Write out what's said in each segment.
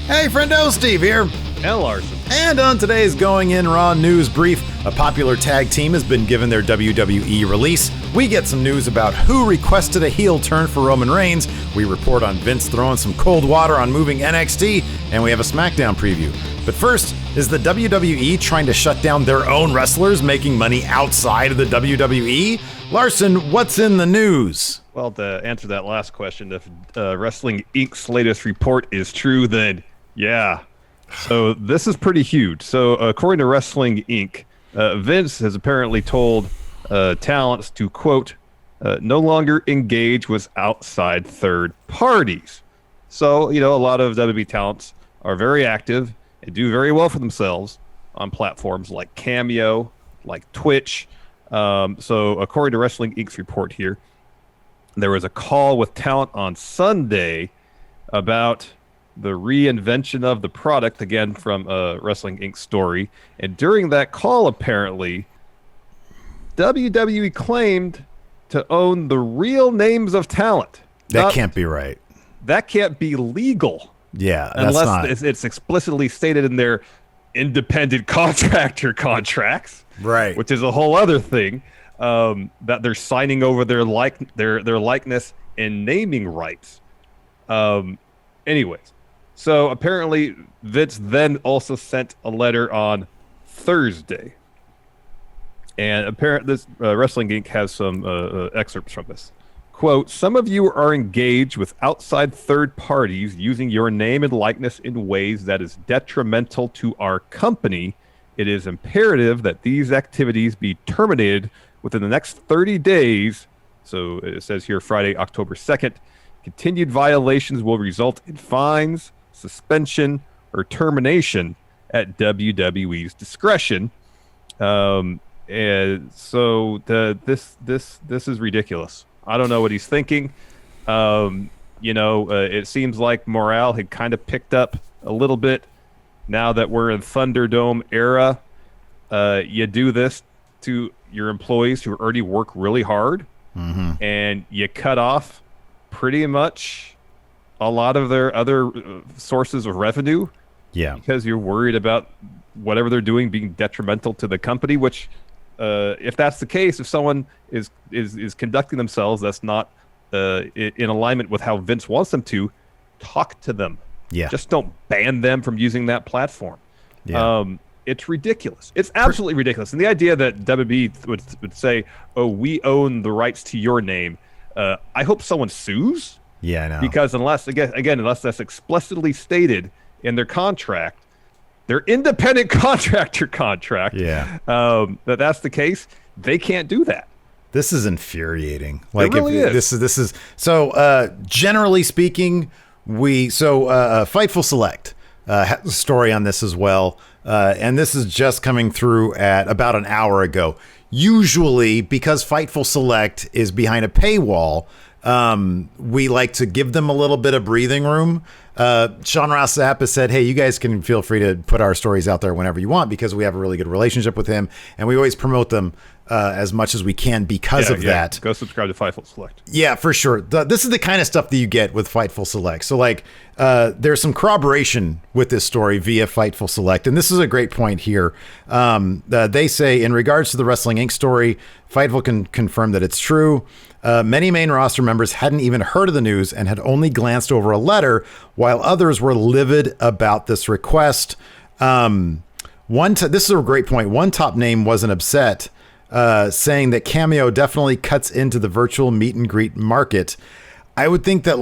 Hey, friendo, Steve here. And Larson. And on today's Going In Raw news brief, a popular tag team has been given their WWE release. We get some news about who requested a heel turn for Roman Reigns. We report on Vince throwing some cold water on moving NXT, and we have a Smackdown preview. But first, is the WWE trying to shut down their own wrestlers making money outside of the WWE? Larson, what's in the news? Well, to answer that last question, if Wrestling Inc.'s latest report is true, then yeah. So this is pretty huge. So according to Wrestling Inc., Vince has apparently told talents to, quote, no longer engage with outside third parties. So, you know, a lot of WWE talents are very active and do very well for themselves on platforms like Cameo, like Twitch. So according to Wrestling Inc.'s report here, there was a call with talent on Sunday about the reinvention of the product, again from Wrestling Inc. story. And during that call, apparently, WWE claimed to own the real names of talent. That can't be right. That can't be legal. Yeah, unless it's explicitly stated in their independent contractor contracts, right? Which is a whole other thing. That they're signing over their likeness and naming rights. Anyways, so apparently Vince then also sent a letter on Thursday, and apparently this Wrestling Inc. has some excerpts from this. Quote, some of you are engaged with outside third parties using your name and likeness in ways that is detrimental to our company. It is imperative that these activities be terminated within the next 30 days. So it says here Friday, October 2nd. Continued violations will result in fines, suspension, or termination at WWE's discretion. And so this is ridiculous. I don't know what he's thinking. It seems like morale had kind of picked up a little bit now that we're in Thunderdome era. You do this to your employees who already work really hard, and you cut off pretty much a lot of their other sources of revenue. Yeah, because you're worried about whatever they're doing being detrimental to the company, which if that's the case, if someone is conducting themselves that's not in alignment with how Vince wants them to, talk to them. Yeah. Just don't ban them from using that platform. Yeah. It's ridiculous. It's absolutely ridiculous. And the idea that WWE would say, oh, we own the rights to your name, I hope someone sues. Yeah, I know. Because unless that's explicitly stated in their contract, their independent contractor contract, that's the case, they can't do that. This is infuriating. Like, it really is. This is so. Generally speaking, Fightful Select has a story on this as well, and this is just coming through at about an hour ago. Usually, because Fightful Select is behind a paywall, we like to give them a little bit of breathing room. Sean Ross Sapp has said, hey, you guys can feel free to put our stories out there whenever you want because we have a really good relationship with him, and we always promote them as much as we can because of that. Go subscribe to Fightful Select. Yeah, for sure. This is the kind of stuff that you get with Fightful Select. So, like, there's some corroboration with this story via Fightful Select, and this is a great point here. They say, in regards to the Wrestling Inc. story, Fightful can confirm that it's true. Many main roster members hadn't even heard of the news and had only glanced over a letter, while others were livid about this request. This is a great point. One top name wasn't upset, saying that Cameo definitely cuts into the virtual meet and greet market. I would think that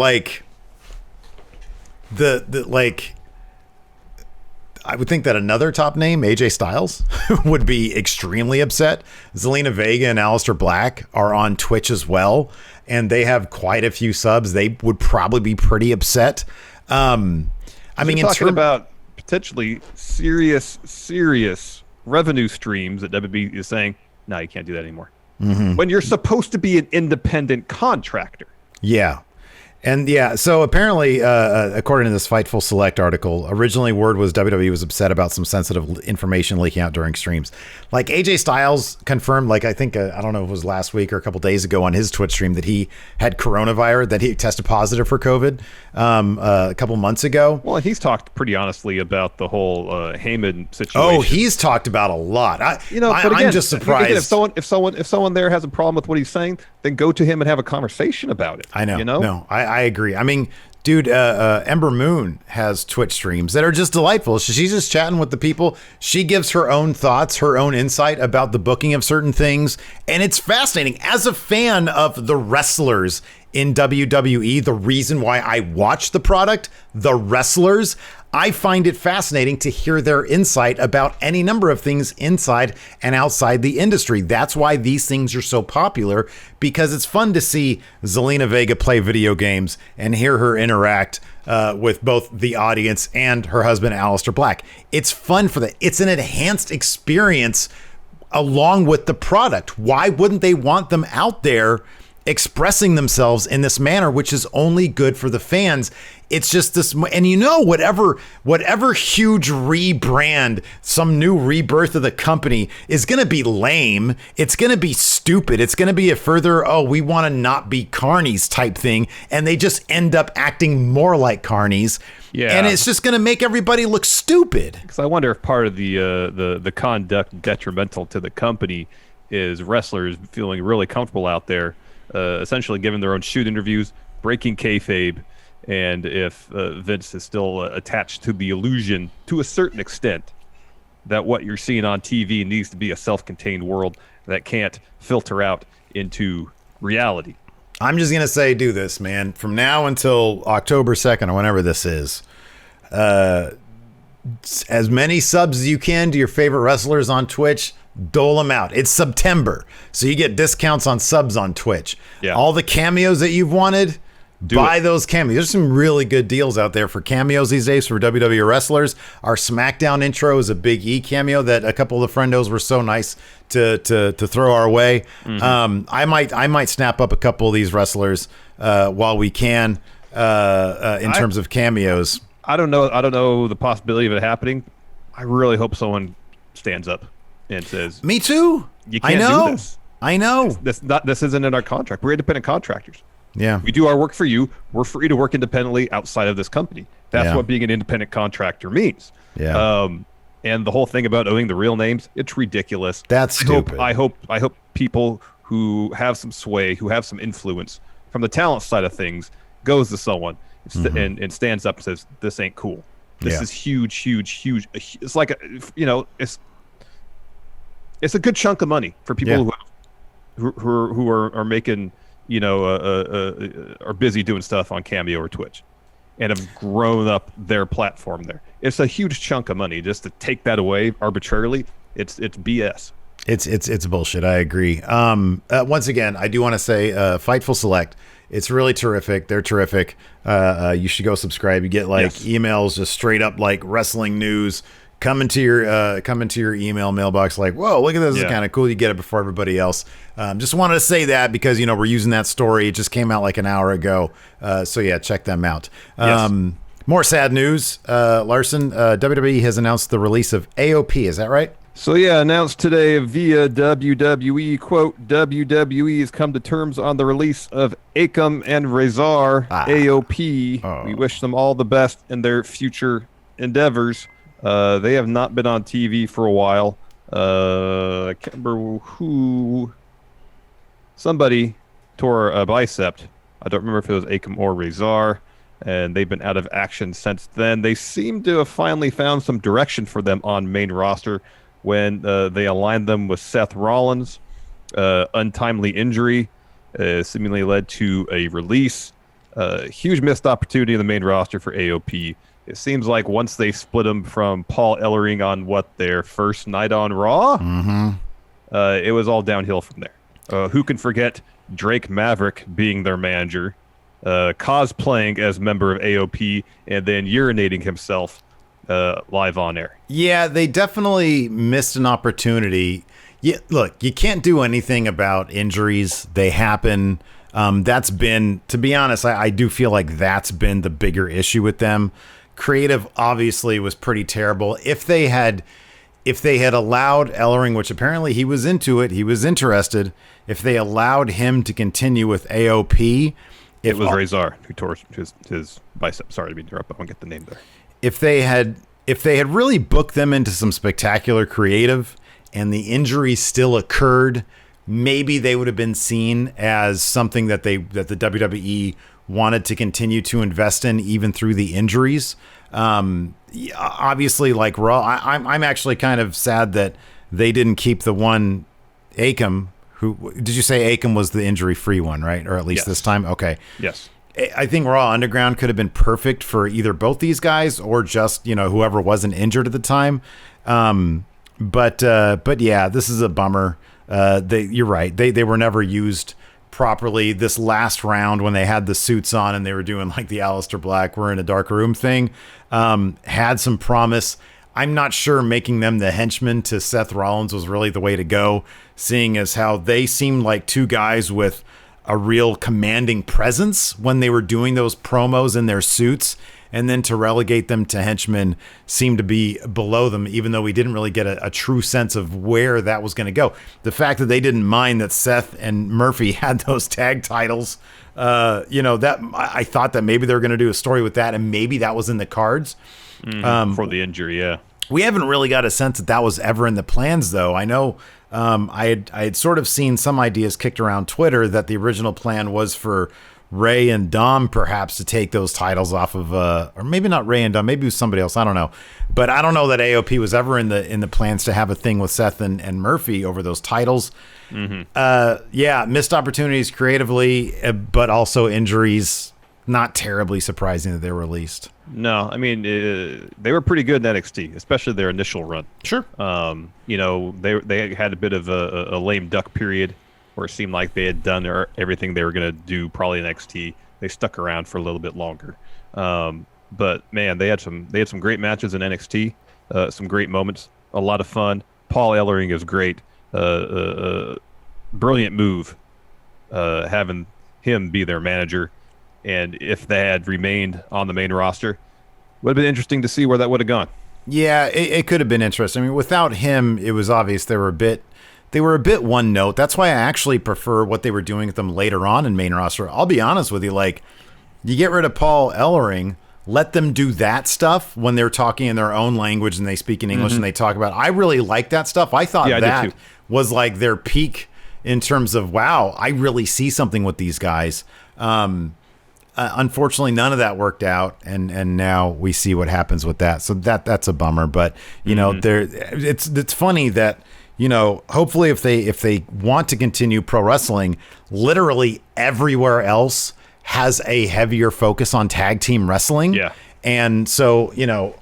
I would think that another top name, AJ Styles, would be extremely upset. Zelina Vega and Aleister Black are on Twitch as well, and they have quite a few subs. They would probably be pretty upset. Talking about potentially serious revenue streams that WWE is saying, no, you can't do that anymore. When you're supposed to be an independent contractor. Yeah. And yeah, so apparently, according to this Fightful Select article, originally word was WWE was upset about some sensitive information leaking out during streams. Like AJ Styles confirmed, like I think, I don't know if it was last week or a couple days ago on his Twitch stream that he had coronavirus, that he tested positive for COVID a couple months ago. Well, and he's talked pretty honestly about the whole Heyman situation. Oh, he's talked about a lot. But again, I'm just surprised. Again, if someone there has a problem with what he's saying, then go to him and have a conversation about it. I know. You know? No, I agree. I mean, dude, Ember Moon has Twitch streams that are just delightful. She's just chatting with the people. She gives her own thoughts, her own insight about the booking of certain things. And it's fascinating. As a fan of the wrestlers in WWE, the reason why I watch the product, the wrestlers, I find it fascinating to hear their insight about any number of things inside and outside the industry. That's why these things are so popular, because it's fun to see Zelina Vega play video games and hear her interact with both the audience and her husband, Aleister Black. It's fun for that. It's an enhanced experience along with the product. Why wouldn't they want them out there expressing themselves in this manner, which is only good for the fans? It's just this, and whatever huge rebrand, some new rebirth of the company is going to be lame. It's going to be stupid. It's going to be a further, we want to not be carnies type thing. And they just end up acting more like carnies. Yeah. And it's just going to make everybody look stupid. Because I wonder if part of the conduct detrimental to the company is wrestlers feeling really comfortable out there, essentially giving their own shoot interviews, breaking kayfabe, and if Vince is still attached to the illusion, to a certain extent, that what you're seeing on TV needs to be a self-contained world that can't filter out into reality. I'm just going to say, do this, man. From now until October 2nd or whenever this is, as many subs as you can to your favorite wrestlers on Twitch, dole them out. It's September, so you get discounts on subs on Twitch. Yeah. All the cameos that you've wanted, buy those cameos. There's some really good deals out there for cameos these days for WWE wrestlers. Our SmackDown intro is a Big E cameo that a couple of the friendos were so nice to throw our way. Mm-hmm. I might snap up a couple of these wrestlers while we can in terms of cameos. I don't know the possibility of it happening. I really hope someone stands up and says, "Me too. You can't do this. I know. This isn't in our contract. We're independent contractors. Yeah, we do our work for you. We're free to work independently outside of this company. That's what being an independent contractor means." Yeah. And the whole thing about owning the real names, it's ridiculous. That's stupid. I hope people who have some sway, who have some influence from the talent side of things, goes to someone and stands up and says, "This ain't cool. This is huge, huge, huge." It's like it's a good chunk of money for people who are making, are busy doing stuff on Cameo or Twitch and have grown up their platform there. It's a huge chunk of money. Just to take that away arbitrarily, it's BS. It's bullshit. I agree. Once again, I do want to say Fightful Select. It's really terrific. They're terrific. You should go subscribe. You get emails, just straight up like wrestling news coming to your email mailbox. Like, whoa, look at this. This is kind of cool. You get it before everybody else. Just wanted to say that because we're using that story. It just came out like an hour ago. So yeah, check them out. More sad news. Larson, WWE has announced the release of AOP. Is that right? So yeah, announced today via WWE, quote, WWE has come to terms on the release of Akam and Razor, AOP. Oh. We wish them all the best in their future endeavors. They have not been on TV for a while. I can't remember who. Somebody tore a bicep. I don't remember if it was Akam or Razor, and they've been out of action since then. They seem to have finally found some direction for them on main roster when they aligned them with Seth Rollins. Untimely injury seemingly led to a release. Huge missed opportunity in the main roster for AOP. It seems like once they split them from Paul Ellering on their first night on Raw, it was all downhill from there. Who can forget Drake Maverick being their manager, cosplaying as member of AOP, and then urinating himself live on air? Yeah, they definitely missed an opportunity. Yeah, look, you can't do anything about injuries. They happen. That's been, to be honest, I do feel like that's been the bigger issue with them. Creative obviously was pretty terrible. If they had allowed Ellering, which apparently he was into it, he was interested, if they allowed him to continue with AOP. It was Razor who tore his bicep. Sorry to interrupt, but I won't get the name there. If they had really booked them into some spectacular creative and the injury still occurred, maybe they would have been seen as something that the WWE wanted to continue to invest in even through the injuries. Obviously, like Raw, I'm actually kind of sad that they didn't keep the one Akam. Who did you say Akam was the injury-free one, right? Or at least this time? Okay. Yes. I think Raw Underground could have been perfect for either both these guys or just, whoever wasn't injured at the time. But yeah, this is a bummer. You're right. They were never used properly. This last round when they had the suits on and they were doing like the Aleister Black, we're in a dark room thing, had some promise. I'm not sure making them the henchmen to Seth Rollins was really the way to go, seeing as how they seemed like two guys with a real commanding presence when they were doing those promos in their suits, and then to relegate them to henchmen seemed to be below them, even though we didn't really get a true sense of where that was going to go. The fact that they didn't mind that Seth and Murphy had those tag titles, that I thought that maybe they were going to do a story with that, and maybe that was in the cards. For the injury, yeah. We haven't really got a sense that was ever in the plans, though. I know I had sort of seen some ideas kicked around Twitter that the original plan was for Ray and Dom perhaps to take those titles off of, or maybe not Ray and Dom, maybe it was somebody else. I don't know, but I don't know that AOP was ever in the plans to have a thing with Seth and Murphy over those titles. Yeah, missed opportunities creatively, but also injuries. Not terribly surprising that they were released. No, I mean they were pretty good in NXT, especially their initial run. Sure. They had a bit of a lame duck period where it seemed like they had done everything they were going to do probably in NXT. They stuck around for a little bit longer. But man, they had some great matches in NXT, some great moments, a lot of fun. Paul Ellering is great. Brilliant move, having him be their manager. And if they had remained on the main roster, would have been interesting to see where that would have gone. Yeah, it could have been interesting. I mean, without him, it was obvious they were a bit one note. That's why I actually prefer what they were doing with them later on in main roster. I'll be honest with you, like, you get rid of Paul Ellering, let them do that stuff when they're talking in their own language and they speak in English and they talk about it. I really like that stuff. I thought that was like their peak in terms of, wow, I really see something with these guys. Unfortunately, none of that worked out, and now we see what happens with that. So that's a bummer. But it's funny that hopefully if they want to continue pro wrestling, literally everywhere else has a heavier focus on tag team wrestling. Yeah. And so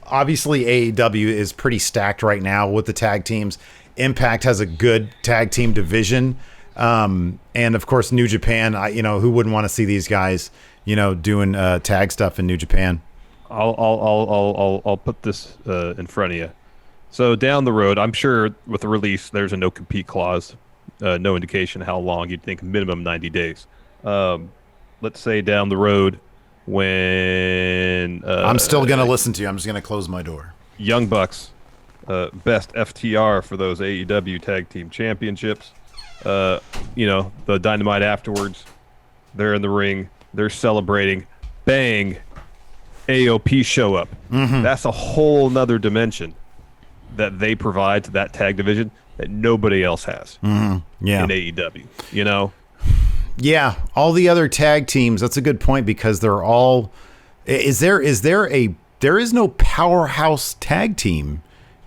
obviously AEW is pretty stacked right now with the tag teams. Impact has a good tag team division, and of course New Japan. Who wouldn't want to see these guys doing tag stuff in New Japan? I'll put this in front of you. So down the road, I'm sure with the release, there's a no compete clause, no indication how long. You'd think minimum 90 days. Let's say down the road when I'm still gonna listen to you. I'm just gonna close my door. Young Bucks, best FTR for those AEW Tag Team Championships. The Dynamite afterwards, they're in the ring. They're celebrating. Bang. AOP show up. That's a whole nother dimension that they provide to that tag division that nobody else has in AEW. Yeah, all the other tag teams. That's a good point because they're all. There is no powerhouse tag team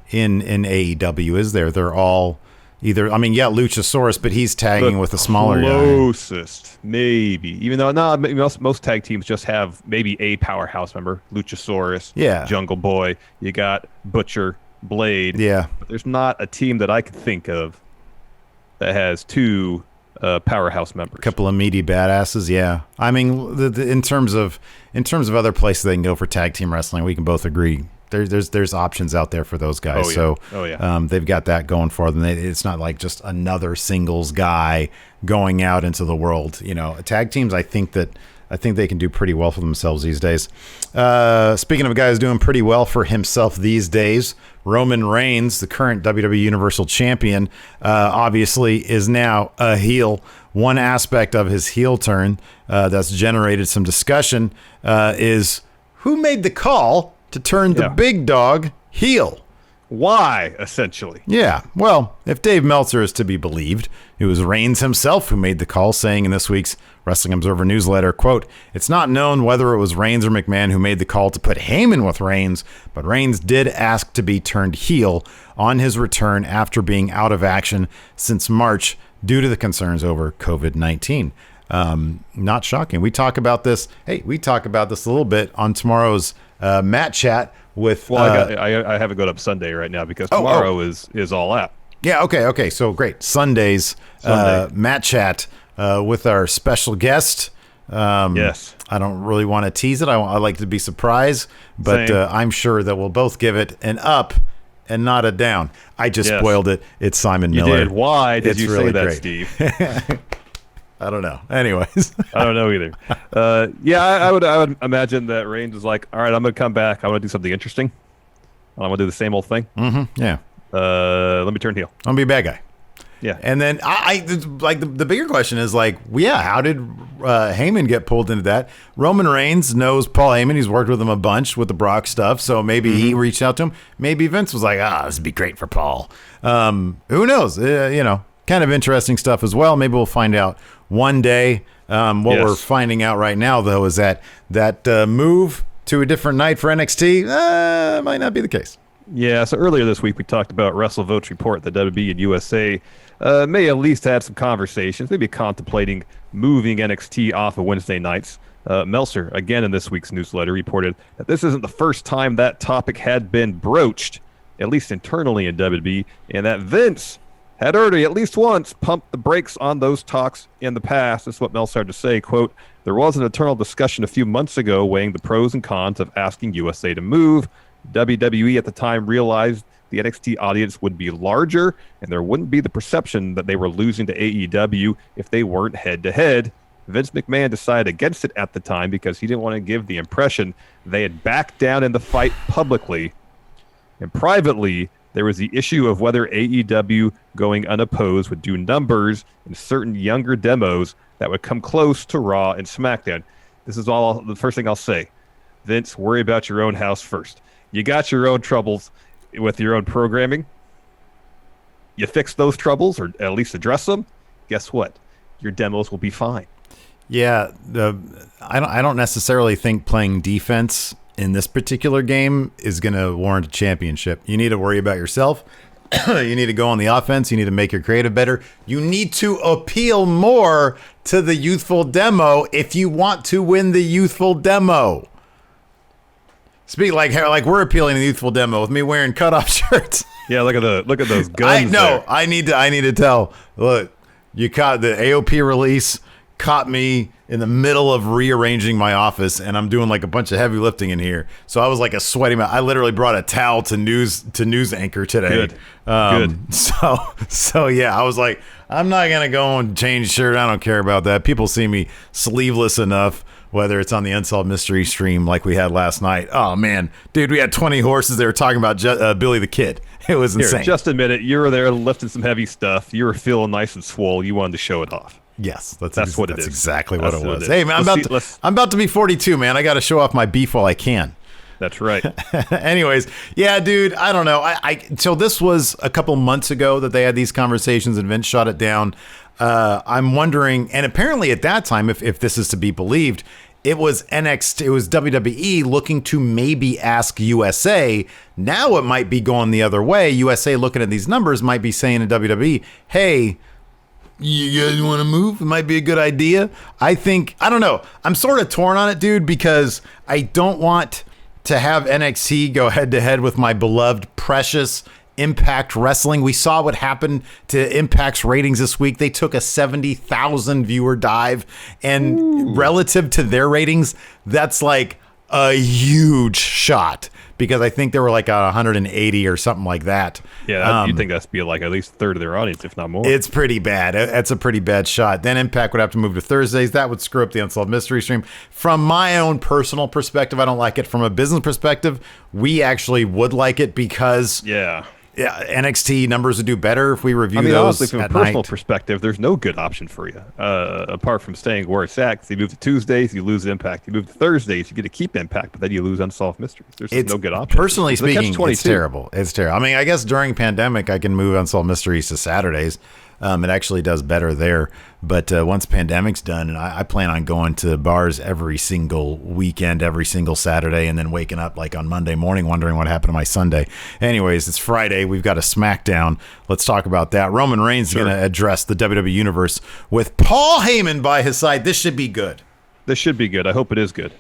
in AEW, is there? They're all either. I mean, yeah, Luchasaurus, but he's tagging with a smaller guy. Closest, maybe. Even though most tag teams just have maybe a powerhouse member. Luchasaurus, Jungle Boy. You got Butcher, Blade. Yeah, but there's not a team that I could think of that has two powerhouse members. A couple of meaty badasses. Yeah, I mean, in terms of other places they can go for tag team wrestling, we can both agree there's options out there for those guys. So they've got that going for them. It's not like just another singles guy going out into the world. Tag teams, I think they can do pretty well for themselves these days. Speaking of a guy who's doing pretty well for himself these days, Roman Reigns, the current WWE Universal Champion, obviously is now a heel. One aspect of his heel turn that's generated some discussion is who made the call to turn the big dog heel. Why, essentially? Yeah. Well, if Dave Meltzer is to be believed, it was Reigns himself who made the call, saying in this week's Wrestling Observer newsletter, quote, "It's not known whether it was Reigns or McMahon who made the call to put Heyman with Reigns, but Reigns did ask to be turned heel on his return after being out of action since March due to the concerns over COVID-19. Not shocking. We talk about this. Hey, we talk about this a little bit on tomorrow's Matt Chat with. Well, I have it going up Sunday right now because tomorrow is all out. Yeah. Okay. So great. Sunday. Matt Chat with our special guest. Yes. I don't really want to tease it. I like to be surprised, but I'm sure that we'll both give it an up and not a down. I just spoiled it. It's Simon Miller. You did. Why did you really say that, great. Steve? I don't know. Anyways. I don't know either. I would imagine that Reigns is like, all right, I'm going to come back. I want to do something interesting. I'm going to do the same old thing. Mm-hmm. Yeah. Let me turn heel. I'm going to be a bad guy. Yeah. And then I like the bigger question is like, how did Heyman get pulled into that? Roman Reigns knows Paul Heyman. He's worked with him a bunch with the Brock stuff. So maybe he reached out to him. Maybe Vince was like, this would be great for Paul. Who knows? Kind of interesting stuff as well. Maybe we'll find out one day. We're finding out right now, though, is that move to a different night for NXT might not be the case. Yeah, so earlier this week we talked about WrestleVote's report that WWE and USA may at least have some conversations, maybe contemplating moving NXT off of Wednesday nights. Meltzer, again in this week's newsletter, reported that this isn't the first time that topic had been broached, at least internally in WWE, and that Vince had already at least once pumped the brakes on those talks in the past. This is what Meltzer had to say, quote, "There was an internal discussion a few months ago weighing the pros and cons of asking USA to move. WWE at the time realized the NXT audience would be larger and there wouldn't be the perception that they were losing to AEW if they weren't head-to-head. Vince McMahon decided against it at the time because he didn't want to give the impression they had backed down in the fight publicly. And privately, there was the issue of whether AEW going unopposed would do numbers in certain younger demos that would come close to Raw and SmackDown." This is all the first thing I'll say. Vince, worry about your own house first. You got your own troubles with your own programming. You fix those troubles, or at least address them. Guess what? Your demos will be fine. Yeah, I don't necessarily think playing defense in this particular game is going to warrant a championship. You need to worry about yourself. You need to go on the offense. You need to make your creative better. You need to appeal more to the youthful demo if you want to win the youthful demo. Speak like we're appealing to the youthful demo with me wearing cutoff shirts. Yeah, look at those guns. I need to tell. Look, you caught the AOP release. Caught me in the middle of rearranging my office, and I'm doing like a bunch of heavy lifting in here. So I was like a sweaty man. I literally brought a towel to news anchor today. Good. So yeah, I was like, I'm not gonna go and change shirt. I don't care about that. People see me sleeveless enough. Whether it's on the Unsolved Mystery stream like we had last night. Oh, man. Dude, we had 20 horses. They were talking about Billy the Kid. It was insane. Just admit it. You were there lifting some heavy stuff. You were feeling nice and swole. You wanted to show it off. Yes. That's what it is. That's exactly what it was. Hey, man, I'm about to be 42, man. I got to show off my beef while I can. That's right. Anyways, yeah, dude, I don't know. So this was a couple months ago that they had these conversations and Vince shot it down. I'm wondering, and apparently at that time, if this is to be believed, it was WWE looking to maybe ask USA. Now it might be going the other way. USA looking at these numbers might be saying to WWE, hey, you guys want to move? It might be a good idea. I don't know. I'm sort of torn on it, dude, because I don't want to have NXT go head to head with my beloved, precious Impact Wrestling. We saw what happened to Impact's ratings this week. They took a 70,000 viewer dive, and relative to their ratings, that's like a huge shot because I think there were like 180 or something like that. Yeah, you'd think that's be like at least a third of their audience, if not more. It's pretty bad. It's a pretty bad shot. Then Impact would have to move to Thursdays. That would screw up the Unsolved Mystery stream. From my own personal perspective, I don't like it. From a business perspective, we actually would like it because NXT numbers would do better if we review those honestly, from a personal night. Perspective, there's no good option for you apart from staying where it's at. 'Cause you move to Tuesdays, you lose Impact. You move to Thursdays, you get to keep Impact, but then you lose Unsolved Mysteries. There's just no good option. Personally speaking, it's terrible. It's terrible. I mean, I guess during pandemic, I can move Unsolved Mysteries to Saturdays. It actually does better there. But once pandemic's done, and I plan on going to bars every single weekend, every single Saturday, and then waking up like on Monday morning wondering what happened to my Sunday. Anyways, it's Friday. We've got a Smackdown. Let's talk about that. Roman Reigns is going to address the WWE Universe with Paul Heyman by his side. This should be good. This should be good. I hope it is good.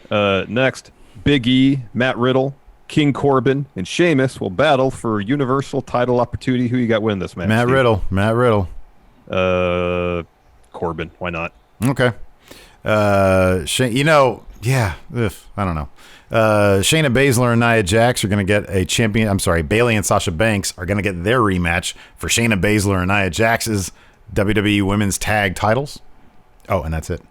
Next, Big E, Matt Riddle, King Corbin, and Sheamus will battle for Universal title opportunity. Who you got winning this match? Matt Riddle. Corbin. Why not? Okay. I don't know. Shayna Baszler and Nia Jax are going to get a champion. I'm sorry, Bayley and Sasha Banks are going to get their rematch for Shayna Baszler and Nia Jax's WWE Women's Tag titles. Oh, and that's it.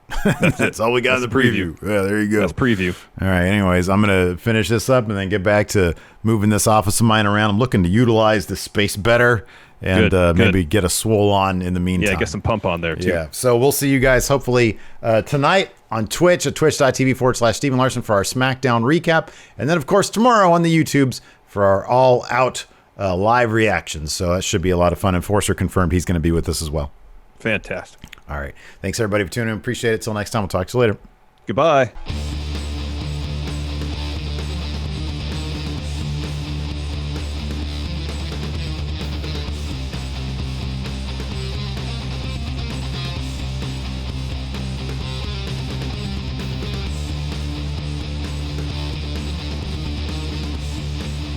That's all we got in the preview. Yeah, there you go. That's preview. All right. Anyways, I'm going to finish this up and then get back to moving this office of mine around. I'm looking to utilize the space better and maybe get a swole on in the meantime. Yeah, get some pump on there, too. Yeah. So we'll see you guys hopefully tonight on Twitch at twitch.tv/Steve and Larson for our SmackDown recap. And then, of course, tomorrow on the YouTubes for our all-out live reactions. So that should be a lot of fun. Enforcer confirmed he's going to be with us as well. Fantastic. All right. Thanks, everybody, for tuning in. Appreciate it. Till next time. We'll talk to you later. Goodbye.